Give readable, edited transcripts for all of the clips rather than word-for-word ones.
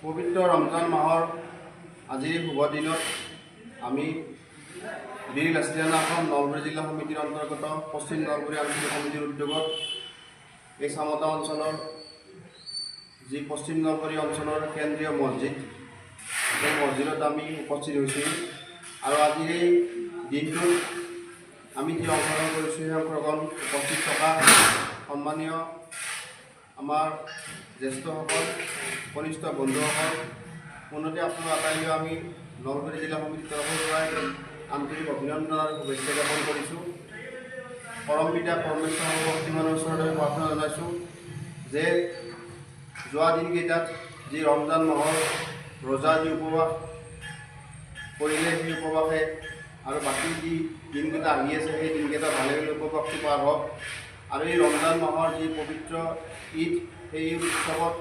পবিত্ৰ ৰমজান মাহৰ আজিৰ শুভ দিনত আমি বীৰ লাচিত থানা অসম নলবাৰী জিলা সমিতিৰ অন্তৰ্গত পশ্চিম নলবাৰী আঞ্চলিক সমিতিৰ উদ্যোগত এই চামতা অঞ্চলৰ যি পশ্চিম নলবাৰী অঞ্চলৰ কেন্দ্ৰীয় মছজিদ সেই মছজিদত আমি উপস্থিত হৈছোঁ আৰু আজিৰ এই দিনটোত আমি যি অংশগ্ৰহণ কৰিছোঁ সেই অংশগ্ৰহণ উপস্থিত থকা সন্মানীয় আমাৰ জ্যেষ্ঠসকল কনিষ্ঠ বন্ধুসকল পুনতে আপোনালোক আটাইলৈ আমি নলবাৰী জিলা সমিতিৰ তৰফৰ পৰাই আন্তৰিক অভিনন্দন আৰু শুভেচ্ছা জ্ঞাপন কৰিছোঁ। পৰম পিতা পৰমেশ্বৰ শক্তিমানৰ ওচৰত আমি প্ৰাৰ্থনা জনাইছোঁ যে যোৱা দিনকেইটাত যি ৰমজান মাহৰ ৰোজা যি উপবাস কৰিলে সেই উপবাসে আৰু বাকী যি দিনকেইটা আহি আছে সেই দিনকেইটা ভালে ভালে উপবাসটো পাৰ হওক আৰু এই ৰমজান মাহৰ যি পবিত্ৰ ঈদ সেই উৎসৱত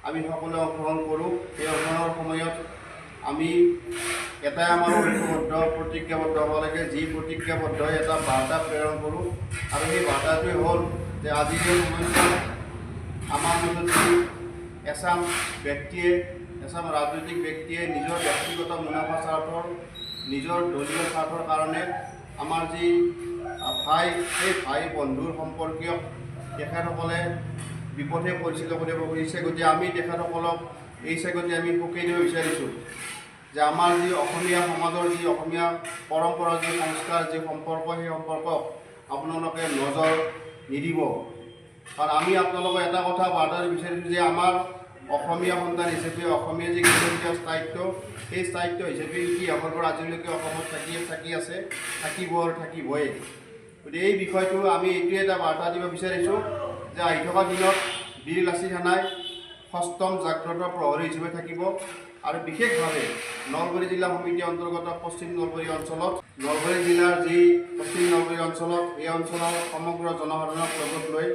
আমি সকলোৱে অংশগ্ৰহণ কৰোঁ। সেই অংশগ্ৰহণৰ সময়ত আমি এটাই আমাৰ প্ৰতিজ্ঞাবদ্ধ হ'ব লাগে, যি প্ৰতিজ্ঞাবদ্ধ এটা বাৰ্তা প্ৰেৰণ কৰোঁ আৰু সেই বাৰ্তাটোৱে হ'ল যে আজিৰ এই সময়ছোৱাত আমাৰ মাজত যি এচাম ব্যক্তিয়ে এচাম ৰাজনৈতিক ব্যক্তিয়ে নিজৰ ব্যক্তিগত মুনাফা স্বাৰ্থৰ নিজৰ দলীয় স্বাৰ্থৰ কাৰণে আমাৰ যি ভাই সেই ভাই বন্ধুৰ সম্পৰ্কীয় তেখেতসকলে বিপথে পৰিচালিত কৰিব খুজিছে। গতিকে আমি তেখেতসকলক এই চেগতে আমি সকীয়াই দিব বিচাৰিছোঁ যে আমাৰ যি অসমীয়া সমাজৰ যি অসমীয়া পৰম্পৰা যি সংস্কাৰ যি সম্পৰ্ক সেই সম্পৰ্কক আপোনালোকে নজৰ নিদিব। কাৰণ আমি আপোনালোকক এটা কথা বাৰ্তা বিচাৰিছোঁ যে আমাৰ অসমীয়া সন্তান হিচাপে অসমীয়া যি কেন্দ্ৰীয় স্থায়িত্ব সেই স্থায়িত্ব হিচাপে ইতিহাসৰ পৰা আজিলৈকে অসমত থাকি আছে, থাকিব আৰু থাকিবই। গতিকে এই বিষয়টো আমি এইটোৱে এটা বাৰ্তা দিব বিচাৰিছোঁ যে আহি থকা দিনত বীৰ লাচিত থানাই ষষ্ঠম জাগ্ৰত প্ৰহৰী হিচাপে থাকিব আৰু বিশেষভাৱে নলবাৰী জিলা সমিতিৰ অন্তৰ্গত পশ্চিম নলবাৰী অঞ্চলত নলবাৰী জিলাৰ যি পশ্চিম নলবাৰী অঞ্চলত এই অঞ্চলৰ সমগ্ৰ জনসাধাৰণক লগত লৈ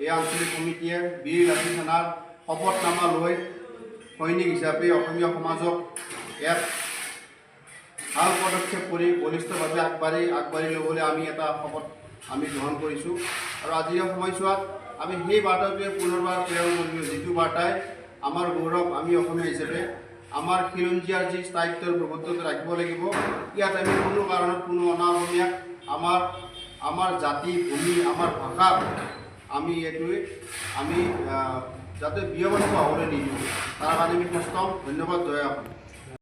এই আঞ্চলিক সমিতিয়ে বীৰ লাচিত থানাৰ শপতনামা লৈ সৈনিক হিচাপে অসমীয়া সমাজক এক ভাল পদক্ষেপ কৰি বলিষ্ঠভাৱে আগবাঢ়ি ল'বলৈ আমি এটা শপত আমি গ্ৰহণ কৰিছোঁ আৰু আজিৰ সময়ছোৱাত আমি সেই বাৰ্তাটোৱে পুনৰবাৰ প্ৰেৰণ কৰিলোঁ, যিটো বাৰ্তাই আমাৰ গৌৰৱ আমি অসমীয়া হিচাপে আমাৰ খিলঞ্জীয়াৰ যি স্থায়িত্বৰ প্ৰভুত্বটো ৰাখিব লাগিব। ইয়াত আমি কোনো কাৰণত কোনো অনা অসমীয়াক আমাৰ জাতি ভূমি আমাৰ ভাষাক আমি এইটোৱে আমি যাতে বিয়পানিত হ'বলৈ নিদিওঁ, তাৰ কাৰণে আমি সষ্টম ধন্যবাদ জনাই